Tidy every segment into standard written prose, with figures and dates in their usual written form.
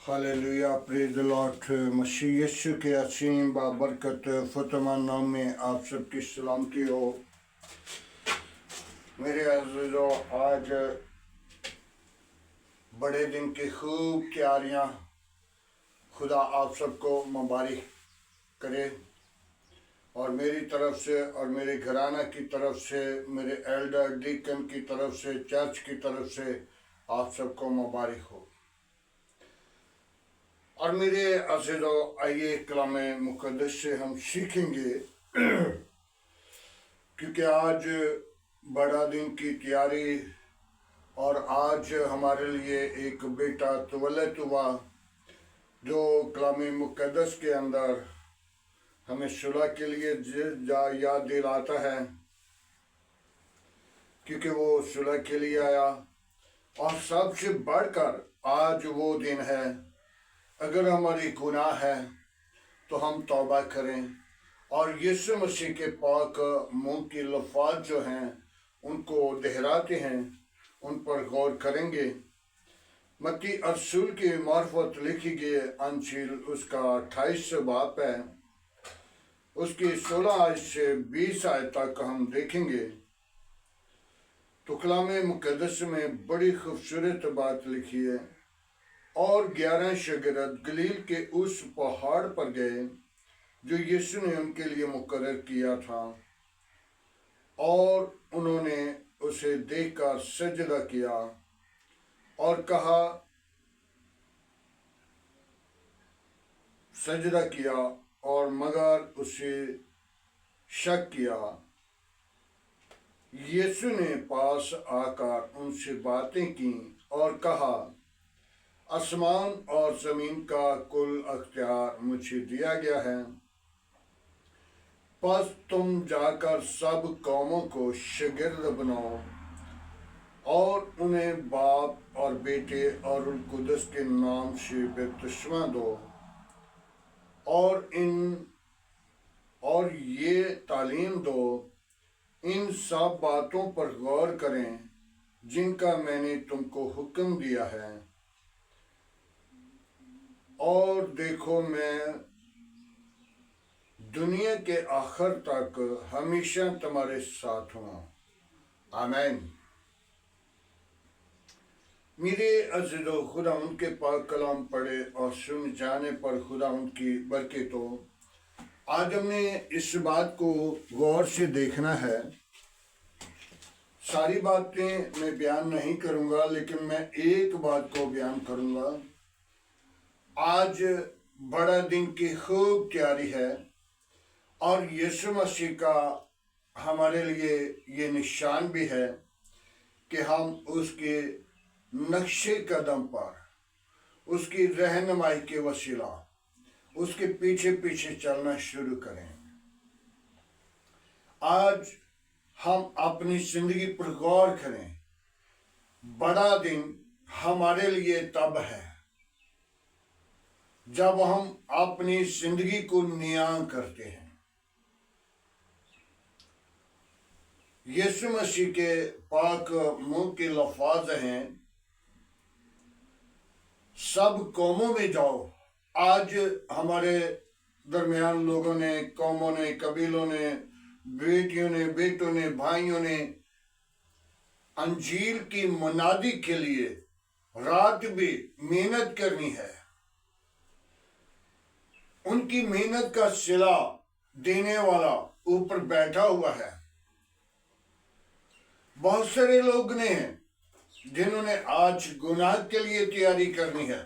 Hallelujah, praise the lord. मसीह यीशु के असीम बाबरकत फतमान नाम में आप सबकी सलामती हो। मेरे अज़ीज़ों, आज बड़े दिन की खूब तैयारियां खुदा आप सबको मुबारक करे, और मेरी तरफ से और मेरे घराना की तरफ से, मेरे एल्डर डीकन की तरफ से, चर्च की तरफ से आप सबको मुबारक हो। और मेरे अज़ीज़ों, आइए कलाम मुक़द्दस से हम सीखेंगे क्योंकि आज बड़ा दिन की तैयारी, और आज हमारे लिए एक बेटा तवल्लुद हुआ जो कलाम मुक़द्दस के अंदर हमें सुलह के लिए याद दिलाता है, क्योंकि वो सुलह के लिए आया। और सबसे बढ़कर आज वो दिन है, अगर हमारी गुनाह है तो हम तौबा करें और यीशु मसीह के पाक मुंह के लफ्ज़ जो हैं उनको दोहराते हैं, उन पर गौर करेंगे। मत्ती रसूल की मार्फत लिखी गई अंजील उसका 28 बाब है, उसकी 16 आयत से 20 आयत तक हम देखेंगे। तो कलाम मुक़द्दस में बड़ी खूबसूरत बात लिखी है। और 11 शागिर्द गलील के उस पहाड़ पर गए जो यीशु ने उनके लिए मुकर्रर किया था, और उन्होंने उसे देखकर सजदा किया और कहा सजदा किया और मगर उसे शक किया। यीशु ने पास आकर उनसे बातें की और कहा, आसमान और ज़मीन का कुल अख्तियार मुझे दिया गया है, बस तुम जाकर सब कौमों को शागिर्द बनाओ और उन्हें बाप और बेटे और रूह कुदस के नाम से बपतिस्मा दो, और ये तालीम दो, इन सब बातों पर गौर करें जिनका मैंने तुमको हुक्म दिया है, और देखो मैं दुनिया के आखिर तक हमेशा तुम्हारे साथ हूँ। आमीन। मेरे अज़ीज़ों, खुदा उनके पाक कलाम पढ़े और सुन जाने पर खुदा उनकी बरकत हो। आज हमने इस बात को गौर से देखना है। सारी बातें मैं बयान नहीं करूँगा, लेकिन मैं एक बात को बयान करूँगा। आज बड़ा दिन की खूब तैयारी है, और यीशु मसीह का हमारे लिए ये निशान भी है कि हम उसके नक्शे कदम पर, उसकी रहनुमाई के वसीला उसके पीछे पीछे चलना शुरू करें। आज हम अपनी जिंदगी पर गौर करें। बड़ा दिन हमारे लिए तब है जब हम अपनी जिंदगी को नियां करते हैं। यीशु मसीह के पाक मुंह के लफ्ज़ हैं, सब कौमों में जाओ। आज हमारे दरमियान लोगों ने, कौमों ने, कबीलों ने, बेटियों ने, बेटों ने, भाइयों ने अंजील की मुनादी के लिए रात भी मेहनत करनी है। उनकी मेहनत का सिला देने वाला ऊपर बैठा हुआ है। बहुत सारे लोग ने जिन्होंने आज गुनाह के लिए तैयारी करनी है।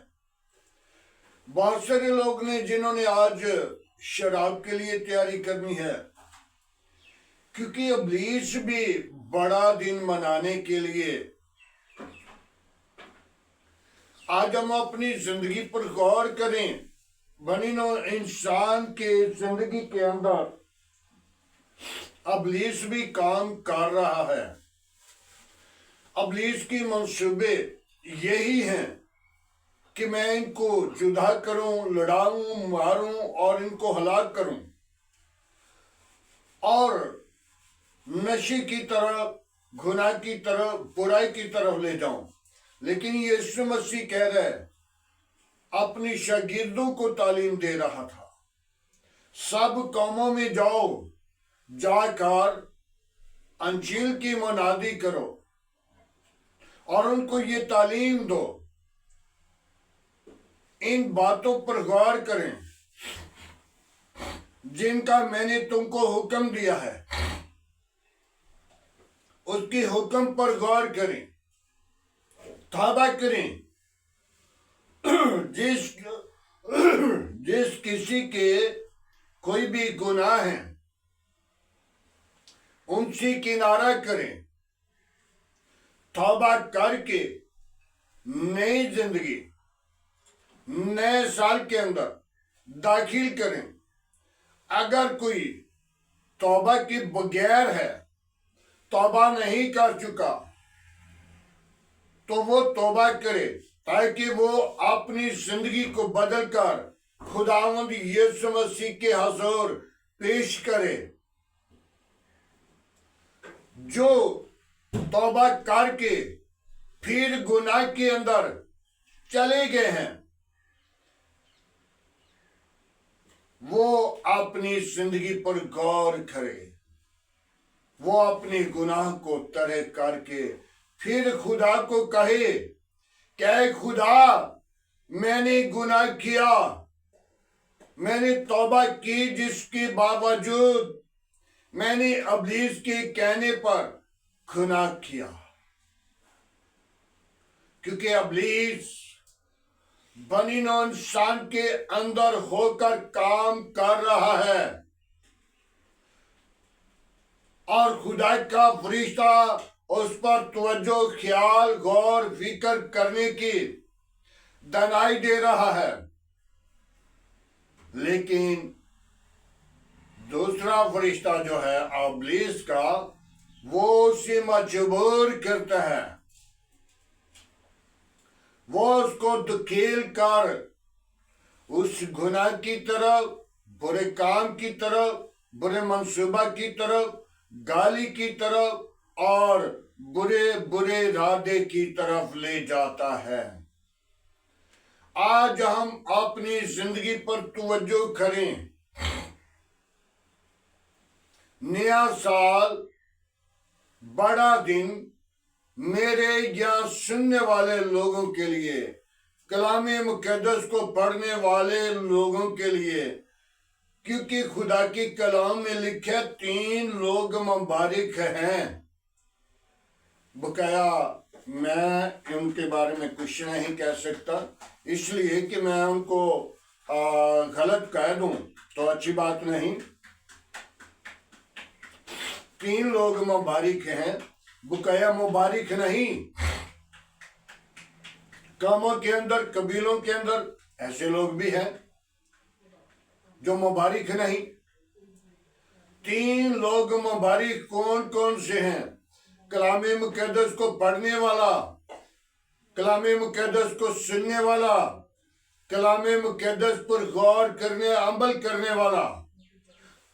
बहुत सारे लोग ने जिन्होंने आज शराब के लिए तैयारी करनी है, क्योंकि इब्लीस भी बड़ा दिन मनाने के लिए। आज हम अपनी जिंदगी पर गौर करें। बनिनो इंसान के जिंदगी के अंदर इब्लीस भी काम कर रहा है। इब्लीस की मंसूबे यही हैं कि मैं इनको जुदा करूं, लड़ाऊं, मारूं और इनको हलाक करूं, और नशे की तरफ, गुनाह की तरफ, बुराई की तरफ ले जाऊं। लेकिन यीशु मसीह कह रहा है, अपनी शागिर्दों को तालीम दे रहा था, सब कौमों में जाओ, जाकर अंजील की मुनादी करो और उनको ये तालीम दो, इन बातों पर गौर करें जिनका मैंने तुमको हुक्म दिया है, उसकी हुक्म पर गौर करें, तौबा करें। जिस किसी के कोई भी गुनाह है उनसे किनारा करें, तौबा करके नई जिंदगी नए साल के अंदर दाखिल करें। अगर कोई तौबा के बगैर है, तौबा नहीं कर चुका, तो वो तौबा करे ताकि वो अपनी जिंदगी को बदलकर खुदावंद यीशु मसीह के हुजूर पेश करे। जो तौबा करके फिर गुनाह के अंदर चले गए हैं, वो अपनी जिंदगी पर गौर करे, वो अपने गुनाह को तरह करके फिर खुदा को कहे क्या खुदा मैंने गुनाह किया, मैंने तौबा की, जिसके बावजूद मैंने इब्लीस के कहने पर गुनाह किया, क्योंकि इब्लीस बनी नौ इंसान के अंदर होकर काम कर रहा है और खुदा का फरिश्ता उस पर तवज्जो, ख्याल, गौर, फिक्र करने की दनाई दे रहा है। लेकिन दूसरा फरिश्ता जो है इब्लीस का, वो उसे मजबूर करता है, वो उसको धकेल कर उस गुनाह की तरफ, बुरे काम की तरफ, बुरे मंसूबा की तरफ, गाली की तरफ और बुरे बुरे इरादे की तरफ ले जाता है। आज हम अपनी जिंदगी पर तवज्जो करें। नया साल, बड़ा दिन मेरे या सुनने वाले लोगों के लिए, कलामे मुकद्दस को पढ़ने वाले लोगों के लिए, क्योंकि खुदा की कलाम में लिखे 3 लोग मुबारक हैं। बकाया मैं उनके बारे में कुछ नहीं कह सकता, इसलिए कि मैं उनको गलत कह दूं तो अच्छी बात नहीं। 3 लोग मुबारक हैं, बकाया मुबारक नहीं। कामों के अंदर, कबीलों के अंदर ऐसे लोग भी हैं जो मुबारक नहीं। 3 लोग मुबारक कौन कौन से हैं? कलामे मुकद्दस को पढ़ने वाला, कलामे मुकद्दस को सुनने वाला, कलामे मुकद्दस पर गौर करने, अमल करने वाला।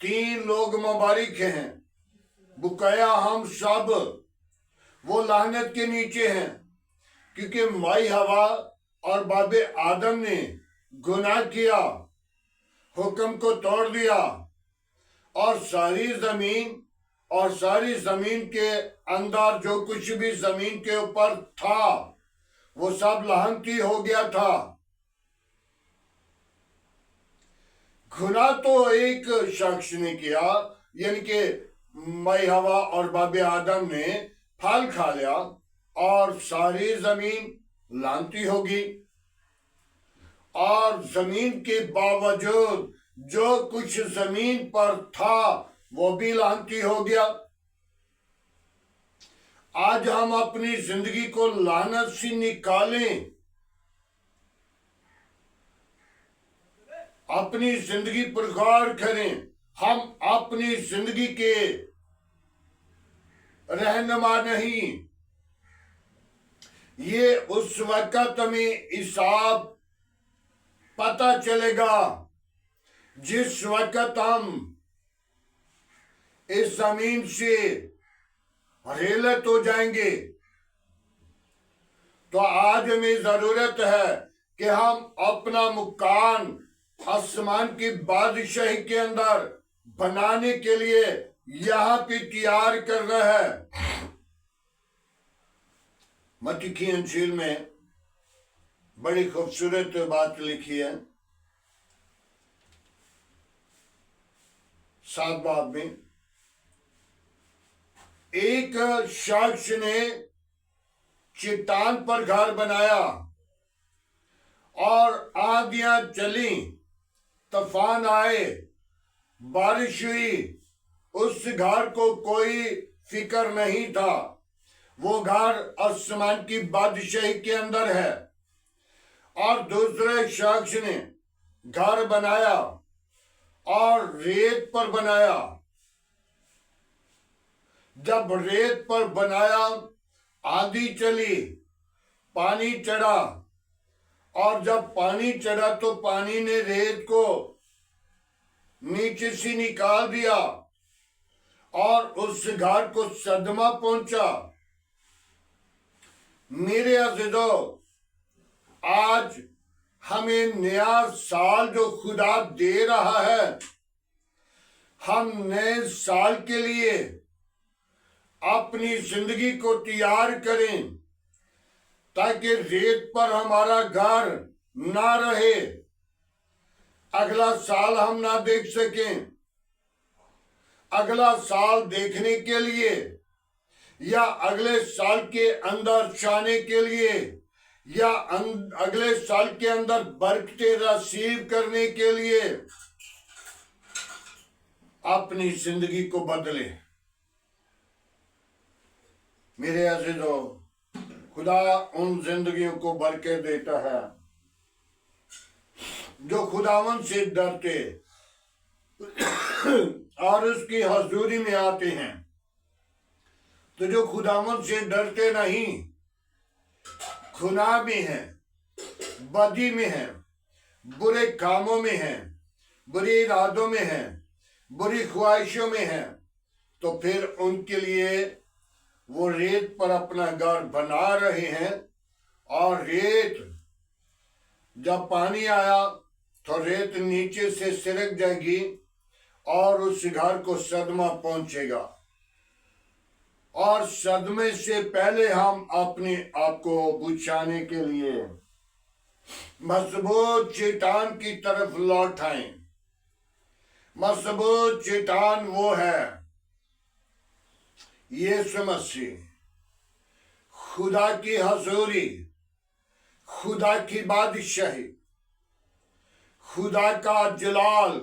3 लोग मुबारक हैं। बुकाया हम सब वो लानत के नीचे हैं, क्योंकि माई हवा और बाबे आदम ने गुनाह किया, हुक्म को तोड़ दिया और सारी जमीन के अंदर जो कुछ भी जमीन के ऊपर था वो सब लानती हो गया था। गुनाह तो एक शख्स ने किया, यानी कि माई हवा और बाबे आदम ने फल खा लिया और सारी जमीन लानती होगी। और जमीन के बावजूद जो कुछ जमीन पर था वो भी लानती हो गया। आज हम अपनी जिंदगी को लानत से निकालें, अपनी जिंदगी पर गौर करें। हम अपनी जिंदगी के रहनुमा नहीं। ये उस वक्त हमें हिसाब पता चलेगा जिस वक्त हम इस जमीन से रेलत हो जाएंगे। तो आज हमें जरूरत है कि हम अपना मुकाम आसमान की बादशाही के अंदर बनाने के लिए यहां पे तैयार कर रहा है। मत्ती की इंजील में बड़ी खूबसूरत बात लिखी है, 7 बाब में। एक शख्स ने चट्टान पर घर बनाया और आंधियां चली, तूफान आए, बारिश हुई, उस घर को कोई फिक्र नहीं था। वो घर आसमान की बादशाही के अंदर है। और दूसरे शख्स ने घर बनाया और रेत पर बनाया। जब रेत पर बनाया, आंधी चली, पानी चढ़ा, और जब पानी चढ़ा तो पानी ने रेत को नीचे से निकाल दिया और उस घर को सदमा पहुंचा। मेरे अज़ीज़ों, आज हमें नया साल जो खुदा दे रहा है, हम नए साल के लिए अपनी जिंदगी को तैयार करें ताकि रेत पर हमारा घर ना रहे, अगला साल हम ना देख सकें। अगला साल देखने के लिए या अगले साल के अंदर जाने के लिए या अगले साल के अंदर बरकतें रिसीव करने के लिए अपनी जिंदगी को बदले। मेरे अज़ीज़ों, खुदा उन जिंदगियों को बरकत देता है जो खुदावंद से डरते और उसकी हजूरी में आते हैं। तो जो खुदावंद से डरते नहीं, गुनाह में हैं, बदी में हैं, बुरे कामों में हैं, बुरे इरादों में हैं, बुरी ख्वाहिशों में हैं, तो फिर उनके लिए वो रेत पर अपना घर बना रहे हैं। और रेत, जब पानी आया तो रेत नीचे से सिरक जाएगी और उस घर को सदमा पहुंचेगा। और सदमे से पहले हम अपने आप को बचाने के लिए मजबूत चट्टान की तरफ लौट आए। मजबूत चट्टान वो है यीशु मसीह। खुदा की हजूरी, खुदा की बादशाही, खुदा का जलाल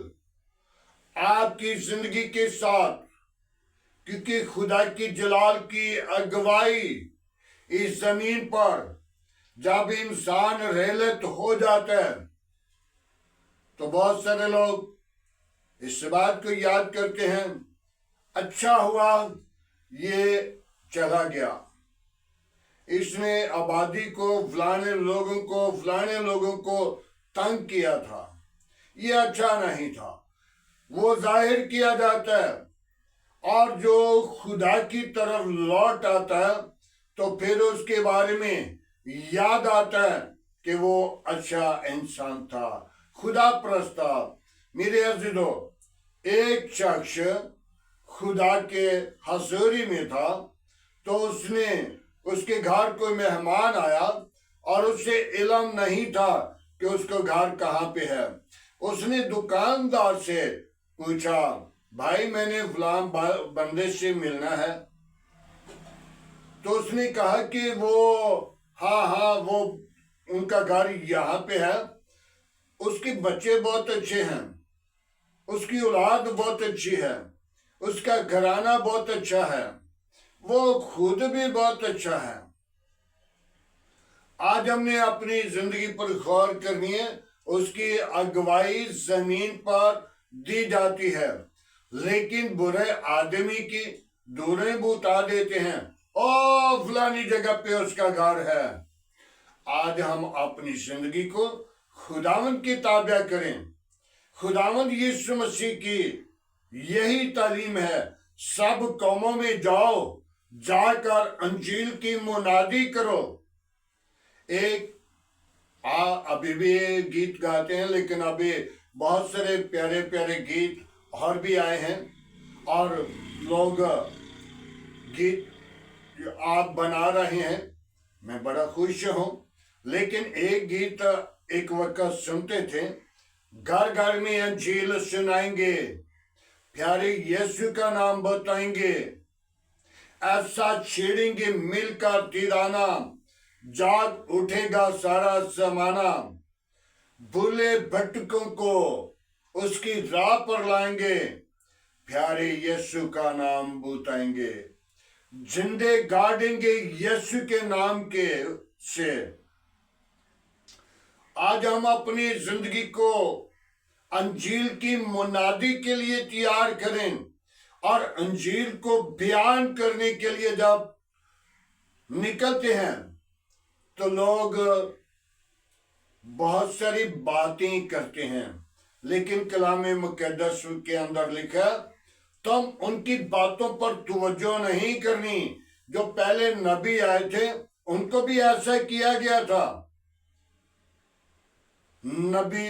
आपकी जिंदगी के साथ, क्योंकि खुदा की जलाल की अगुवाई इस जमीन पर जब इंसान रहलत हो जाता है तो बहुत सारे लोग इस बात को याद करते हैं, अच्छा हुआ ये चला गया, इसने आबादी को, फलाने लोगों को तंग किया था, ये अच्छा नहीं था। वो जाहिर किया जाता है। और जो खुदा की तरफ लौट आता है तो फिर उसके बारे में याद आता है कि वो अच्छा इंसान था, खुदा परस्त था। मेरे अज़ीज़ों, एक शख्स खुदा के हजूरी में था, तो उसके घर कोई मेहमान आया और उसे इल्म नहीं था कि उसका घर कहाँ पे है। उसने दुकानदार से पूछा, भाई मैंने फलां बंदे से मिलना है। तो उसने कहा कि वो हाँ वो उनका घर यहाँ पे है, उसके बच्चे बहुत अच्छे हैं, उसकी औलाद बहुत अच्छी है, उसका घराना बहुत अच्छा है, वो खुद भी बहुत अच्छा है। आज हमने अपनी जिंदगी पर गौर करनी है। उसकी अगुवाई जमीन पर दी जाती है, लेकिन बुरे आदमी की दूरें बुता देते हैं, ओ फलानी जगह पे उसका घर है। आज हम अपनी जिंदगी को खुदावंद की ताबा करें। खुदावंद यीशु मसीह की यही तालीम है, सब कौमों में जाओ, जाकर अंजील की मुनादी करो। एक अभी भी गीत गाते हैं, लेकिन अभी बहुत सारे प्यारे प्यारे गीत और भी आए हैं और लोग गीत आप बना रहे हैं। मैं बड़ा खुश हूँ। लेकिन एक गीत एक वक्त सुनते थे, घर घर में अंजील सुनाएंगे, प्यारे यीशु का नाम बताएंगे, ऐसा छेड़ेंगे मिलकर तिराना, जाग उठेगा सारा जमाना, भूले भटकों को उसकी राह पर लाएंगे, प्यारे यीशु का नाम बताएंगे, जिंदे गाड़ेंगे यीशु के नाम के से। आज हम अपनी जिंदगी को अंजील की मुनादी के लिए तैयार करें और अंजील को बयान करने के लिए जब निकलते हैं तो लोग बहुत सारी बातें करते हैं, लेकिन कलाम मुकद्दस के अंदर लिखा तुम उनकी बातों पर तवज्जो नहीं करनी। जो पहले नबी आए थे उनको भी ऐसा किया गया था। नबी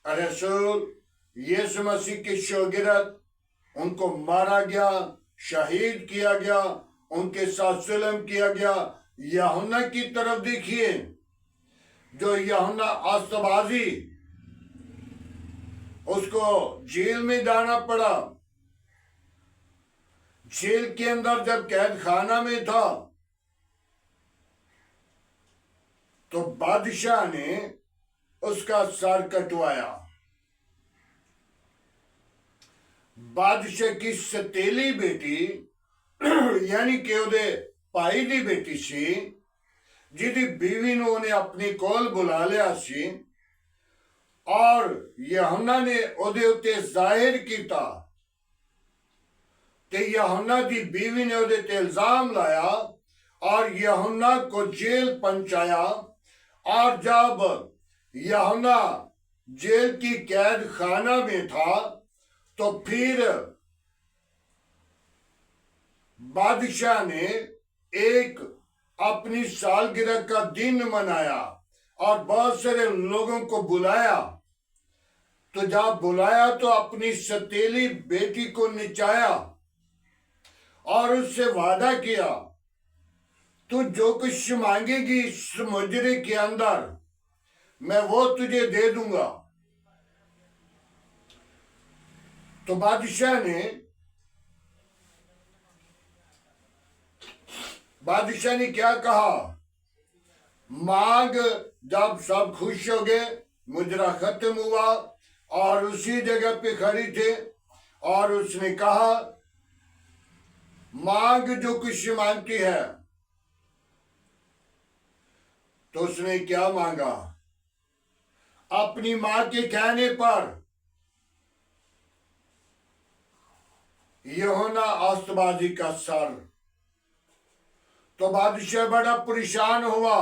रसूल यीशु मसीह की शोगिरत, उनको मारा गया, शहीद किया गया, उनके साथ जुल्म किया गया। यूहन्ना की तरफ देखिए, जो यूहन्ना आस्तबाजी, उसको जेल में जाना पड़ा। जेल के अंदर जब कैद खाना में था तो बादशाह ने उसका सर कटवाया। बादशाह की सतीली बेटी यानी कि उहदे भाई दी बेटी सी, जिहदी बीवी ने उन्हें अपनी कोल बुला लिया सी, और यूहन्ना ने उहदे उत्ते जाहिर किया ते यूहन्ना दी बीवी ने उहदे ते इल्जाम लाया और यूहन्ना को जेल पहुंचाया। और जब यूहन्ना जेल की कैद खाना में था तो फिर बादशाह ने एक अपनी सालगिरह का दिन मनाया और बहुत सारे लोगों को बुलाया। तो जब बुलाया तो अपनी सतीली बेटी को निचाया और उससे वादा किया, तू जो कुछ मांगेगी इस मुजरे के अंदर मैं वो तुझे दे दूंगा। तो बादशाह ने क्या कहा, मांग। जब सब खुश हो गए, मुजरा खत्म हुआ और उसी जगह पे खड़ी थे और उसने कहा, मांग जो कुछ मांगती है। तो उसने क्या मांगा, अपनी मां के कहने पर यूहन्ना आस्तबाजी का सर। तो बादशाह बड़ा परेशान हुआ।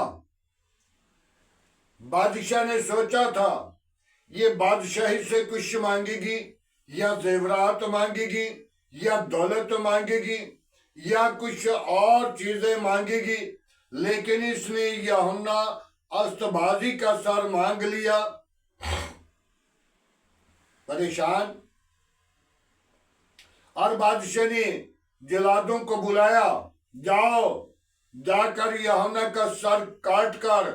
बादशाह ने सोचा था ये बादशाही से कुछ मांगेगी या जेवरात मांगेगी या दौलत मांगेगी या कुछ और चीजें मांगेगी, लेकिन इसने यूहन्ना अस्तबाजी का सर मांग लिया। परेशान। और बादशाह ने जलादों को बुलाया, जाओ जाकर यूहन्ना का सर काट कर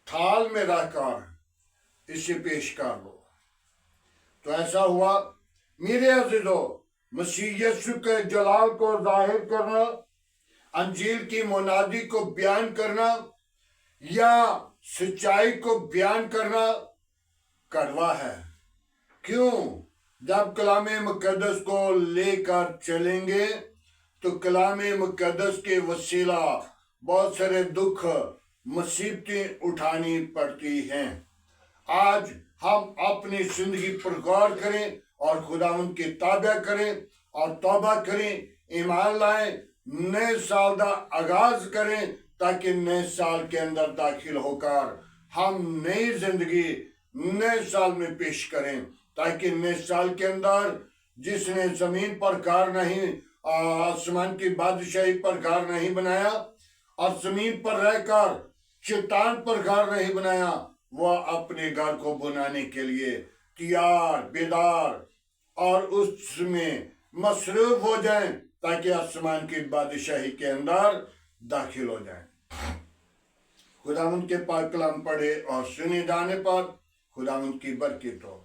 थाल में रखकर इसे पेश कर दो। तो ऐसा हुआ। मेरे अज़ीज़ों, मसीह यीशु के जलाल को जाहिर करना, अंजील की मुनादी को बयान करना या सच्चाई को बयान करना कड़वा है। क्यों? जब कलाम मुकद्दस को लेकर चलेंगे तो कलाम मुकद्दस के वसीला बहुत सारे दुख मुसीबतें उठानी पड़ती हैं। आज हम अपनी जिंदगी पर गौर करें और खुदावंद की ताबा करें और तौबा करें, ईमान लाएं, नए साल का आगाज करें, ताकि नए साल के अंदर दाखिल होकर हम नई जिंदगी नए साल में पेश करें, ताकि नए साल के अंदर जिसने जमीन पर घर नहीं, आसमान की बादशाही पर घर नहीं बनाया और जमीन पर रहकर शैतान पर घर नहीं बनाया, वह अपने घर को बनाने के लिए तैयार बेदार और उसमें मसरूफ हो जाएं, ताकि आसमान की बादशाही के अंदर दाखिल हो जाएं। खुदावंद के पाक कलाम पढ़े और सुने जाने पर खुदावंद की बरकत हो।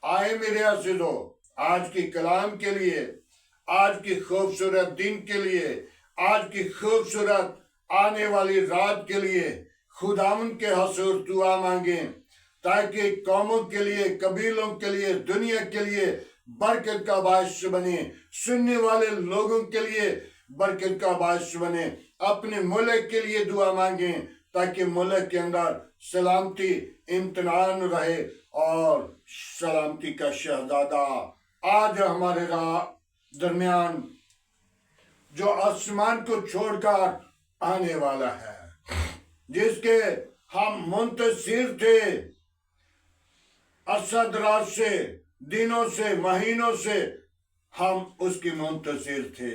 आए मेरे अज़ीज़ों, आज की कलाम के लिए, आज की खूबसूरत दिन के लिए, आज की खूबसूरत आने वाली रात के लिए खुदावंद के हजूर दुआ मांगे, ताकि कौमों के लिए, कबीलों के लिए, दुनिया के लिए बरकत का बायस बने, सुनने वाले लोगों के लिए बरकत का बायस बने। अपने मुल्क के लिए दुआ मांगे, ताकि मुल्क के अंदर सलामती इम्तनान रहे और सलामती का शहजादा आज हमारे दरमियान जो आसमान को छोड़कर आने वाला है, जिसके हम मुंतज़िर थे असदराज से, दिनों से, महीनों से हम उसकी मुंतज़िर थे,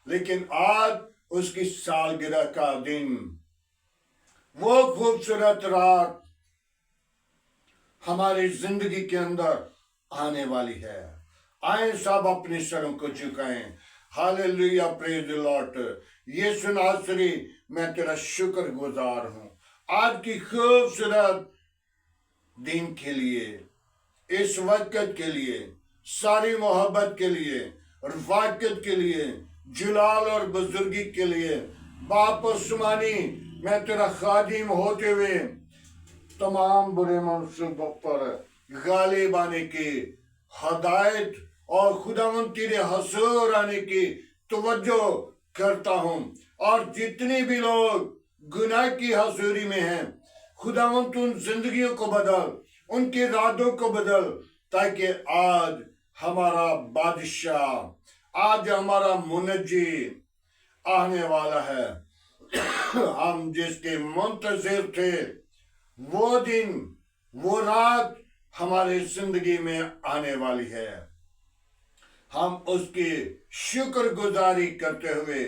लेकिन आज उसकी सालगिरह का दिन, वो खूबसूरत रात हमारी जिंदगी के अंदर आने वाली है। आए सब अपने सरों को झुकाएं। Hallelujah, praise the lord. Yeshu Nasri, मैं तेरा शुक्रगुजार हूं आज की खूबसूरत दिन के लिए, इस वक्त के लिए, सारी मोहब्बत के लिए, रफ़ाकत के लिए, जलाल और बुजुर्गी के लिए। बाप उस्मानी, मैं तेरा खादिम होते हुए तमाम बुरे मंसूबों पर गालिब आने की हदायत और खुदावंद तेरे हजूर आने की तवज्जो करता हूँ। और जितने भी लोग गुनाह की हजूरी में हैं, खुदावंद उन जिंदगियों को बदल, उनके इरादों को बदल, ताकि आज हमारा बादशाह, आज हमारा मुनज्जी आने वाला है। हम जिसके मुंतज़िर थे, वो दिन, वो रात हमारे जिंदगी में आने वाली है। हम उसकी शुक्रगुजारी करते हुए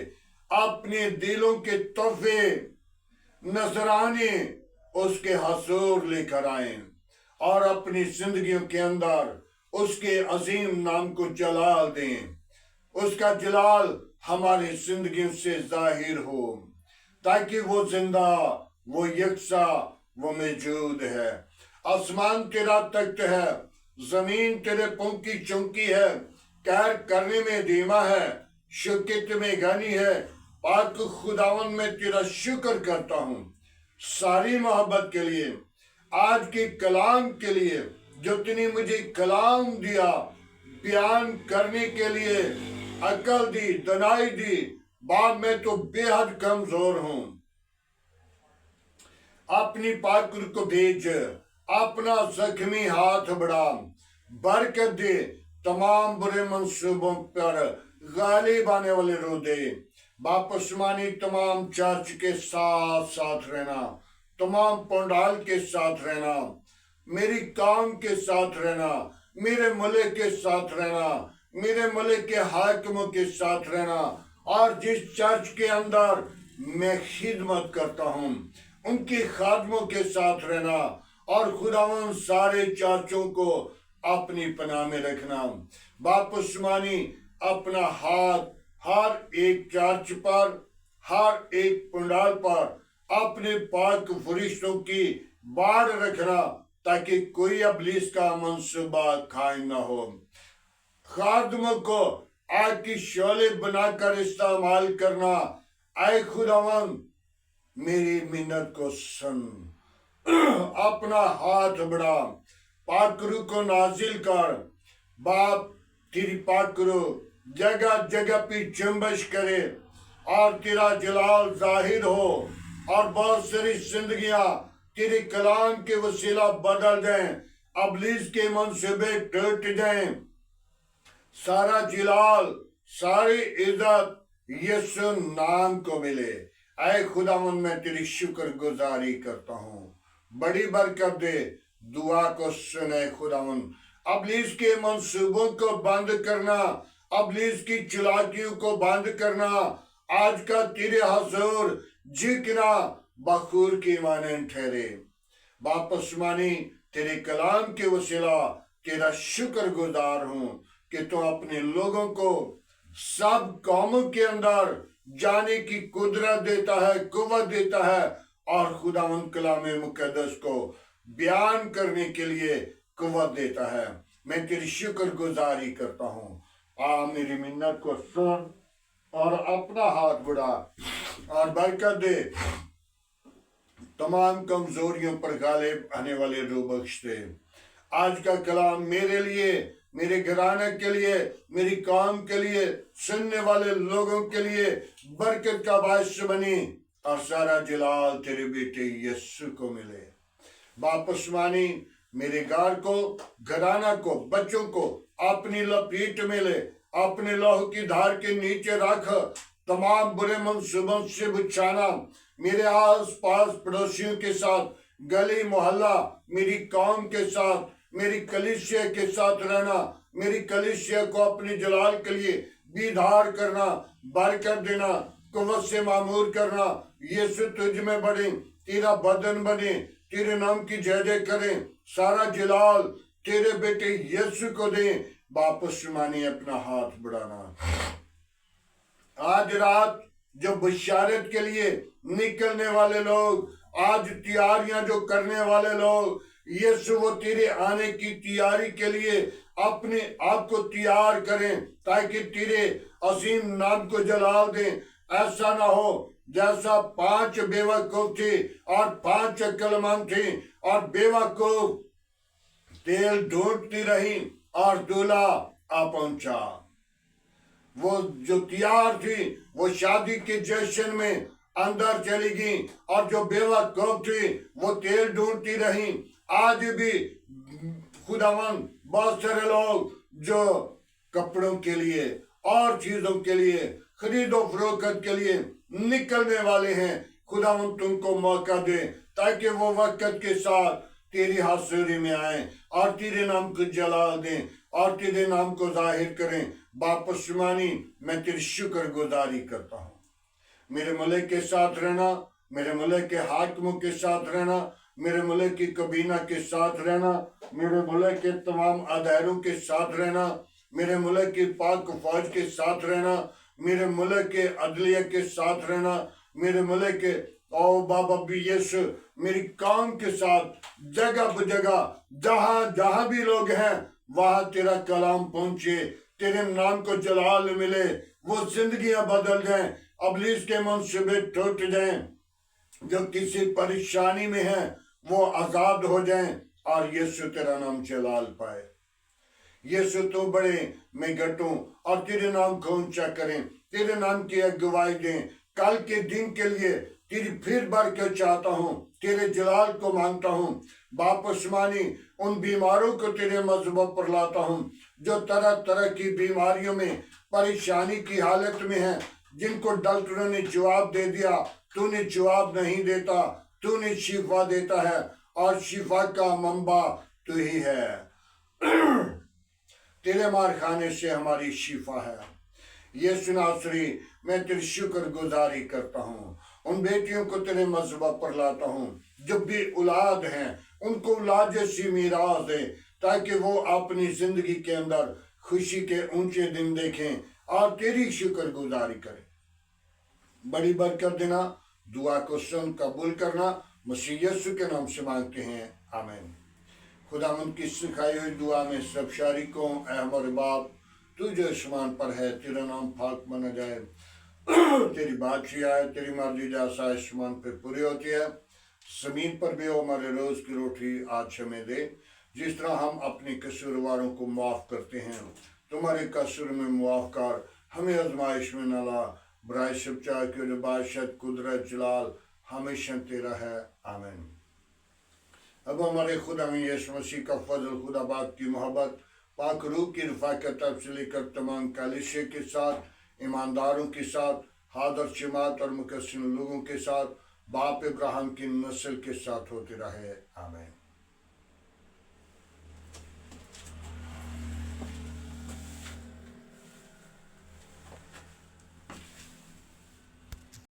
अपने दिलों के तोहफे, नजराने उसके हजूर लेकर आए और अपनी जिंदगियों के अंदर उसके अजीम नाम को जलाल दें। उसका जलाल हमारी जिंदगी से जाहिर हो, ताकि वो जिंदा, वो यकसा, वो मौजूद है। आसमान तेरा तख्त है, जमीन तेरे पंख की चौकी है। कहर करने में धीमा है, शुक्र में गानी है। पाक खुदावन में तेरा शुक्र करता हूँ सारी मोहब्बत के लिए, आज के कलाम के लिए, जो तूने मुझे कलाम दिया बयान करने के लिए, अकल दी, दनाई दी। बाप में तो बेहद कमजोर हूं। अपनी पाकुर को भेज, अपना जख्मी हाथ बढ़ा, बरकत दे, तमाम बुरे मंसूबों पर गालिब आने वाले रो दे। बाप उस्मानी, तमाम चर्च के साथ साथ रहना, तमाम पंडाल के साथ रहना, मेरी काम के साथ रहना, मेरे मुल्क के साथ रहना, मेरे मुल्क के हाकिमों के साथ रहना, और जिस चर्च के अंदर मैं खिदमत करता हूँ उनके खादमों के साथ रहना, और खुदावन सारे चर्चों को अपनी पनाह में रखना। बाप उस्मानी, अपना हाथ हर एक चर्च पर, हर एक पंडाल पर अपने पाक फरिश्तों की बाढ़ रखना, ताकि कोई इब्लीस का मंसूबा कायम न हो। खादमों को आग की शोले बनाकर इस्तेमाल करना। आए खुदावन, मेरी मिन्नत को सुन, अपना हाथ बढ़ा, पाकरू को नाजिल कर। बाप, तेरी पाकरू जगह जगह पे जंबश करे और तेरा जलाल जाहिर हो, और बहुत सारी जिंदगियां तेरे कलाम के वसीला बदल दें, इब्लीस के मंसूबे टूट जाएं। सारा जलाल, सारी इज्जत यीशु नाम को मिले। ऐ खुदावन, मैं तेरी शुक्रगुजारी करता हूँ। बड़ी बरकत दे, दुआ को सुने खुदावन। इब्लीस के मंसूबों को बंद करना, इब्लीस की चालाकियों को बंद करना, आज का तेरे हजूर झुकना, बखूर की मानंद ठहरे। बाप आसमानी, तेरे कलाम के वसीला तेरा शुक्रगुजार हूं कि तू अपने लोगों को सब कौमों के अंदर जाने की कुदरत देता है, कुव्वत देता है, और खुदावंद कलाम मुकद्दस को बयान करने के लिए कुव्वत देता है। मैं तेरी शुक्रगुजारी करता हूँ। मेरी मिन्नत को सुन और अपना हाथ बढ़ा और बरकत दे। तमाम कमजोरियों पर गालिब आने वाले रूह बख्श दे। आज का कलाम मेरे लिए, मेरे घराने के लिए, मेरी कौम के लिए, सुनने वाले लोगों के लिए बरकत का बायस बनी, और सारा जलाल तेरे बेटे यीशु को मिले। बाप आसमानी, मेरे घर को, घराना को, बच्चों को अपनी लपेट में ले, अपने लहू की धार के नीचे रख। तमाम बुरे मंसूबों से बचाना। मेरे आस पास पड़ोसियों के साथ, गली मोहल्ला, मेरी कौम के साथ, मेरी कलीसिया के साथ रहना। मेरी कलीसिया को अपने जलाल के लिए बीधार करना, बरकत देना, कुव्वत से मामूर करना। यीशु तुझ में बढ़े, तेरा बदन बने, तेरे नाम की जय जय करें। सारा जलाल तेरे बेटे यीशु को दे। बाप आसमानी, अपना हाथ बढ़ाना। आज रात जो बशारत के लिए निकलने वाले लोग, आज तैयारियां जो करने वाले लोग, यीशु वो तेरे आने की तैयारी के लिए अपने आप को तैयार करें, ताकि तेरे असीम नाम को जलाल दें। ऐसा ना हो जैसा 5 बेवकूफ थे और 5 अक्लमंद थे, और बेवकूफ तेल ढूंढती रही और दूल्हा आ पहुंचा। वो जो तैयार थी वो शादी के जश्न में अंदर चली गई, और जो बेवकूफ थी वो तेल ढूंढती रही। आज भी खुदावन बहुत सारे लोग जो कपड़ों के लिए और चीजों के लिए, खरीदो फरोख्त के लिए निकलने वाले हैं। खुदावन तुमको मौका दे, ताकि वो वक्त के साथ तेरी हाज़िरी में आए और तेरे नाम को जलाल दें और तेरे नाम को जाहिर करें। बाप आसमानी, मैं तेरी शुक्रगुजारी करता हूँ। मेरे मुल्क के साथ रहना, मेरे मुल्क के हाकिमों के साथ रहना, मेरे मुल्क की कबीना के साथ रहना, मेरे मुल्क के तमाम अदारों के साथ रहना, मेरे मुल्क की पाक फौज के साथ रहना, मेरे मुल्क के अदलिया के साथ रहना, मेरे मुल्क के ओ बाबा भी यीशु मेरी कौम के साथ जगह बजगह जहां जहां भी लोग हैं वहां तेरा कलाम पहुंचे, तेरे नाम को जलाल मिले, वो जिंदगियां बदल जाएं, अबलीस के मंसूबे टूट जाएं, जो किसी परेशानी में है वो आजाद हो जाएं, और यीशु तेरा नाम जलाल पाए। यीशु तो बड़े, मैं घटूं, और तेरे नाम को ऊंचा करें, तेरे नाम की अगुवाई दें। कल के दिन के लिए तेरी फिर बरकत चाहता हूँ, तेरे जलाल को मांगता हूँ। बाप आसमानी, उन बीमारों को तेरे मज़हब पर लाता हूँ जो तरह तरह की बीमारियों में, परेशानी की हालत में है, जिनको डॉक्टरों ने जवाब दे दिया, तूने जवाब नहीं देता, तूने शिफा देता है, और शिफा का मंबा तू ही है। तेरे मार खाने से हमारी शिफा है। यीशु नासरी, मैं तेरी शुक्रगुजारी करता हूँ। उन बेटियों को तेरे मज़हब पर लाता हूँ जो भी औलाद हैं, उनको औलाद जैसी मीरास दे, ताकि वो अपनी जिंदगी के अंदर खुशी के ऊंचे दिन देखें और तेरी शुक्रगुजारी करें। बड़ी बरकत देना, दुआ को सुन कबूल करना, मसीह यीशु के नाम से मांगते हैं, आमीन। खुदावंद की सिखाई हुई दुआ में सब शारिकों, ऐ हमारे बाप, तू जो आसमान पर है, तेरा नाम पाक माना जाए, तेरी बादशाही आए, तेरी मर्जी जैसा आसमान पे पूरी होती है, जमीन पर भी हो। हमारे रोज की रोटी आज हमें दे, जिस तरह हम अपने कसूरवारों को माफ करते हैं, तुम्हारे कसूर में मुआफ कर, हमें आजमाइश में न ला, बुराई सच्चा के बादशाह कुदरत जलाल हमेशा तेरा है, आमीन। अब हमारे खुदा में यीशु मसीह का फजल, खुदा बाप की मोहब्बत, पाक रूह की रफ़ाक़त से लेकर तमाम कलीसिया के साथ, ईमानदारों के साथ, हादर जमात और मुकस्सिम लोगों के साथ, बाप इब्राहिम की नस्ल के साथ होते रहे, आमीन।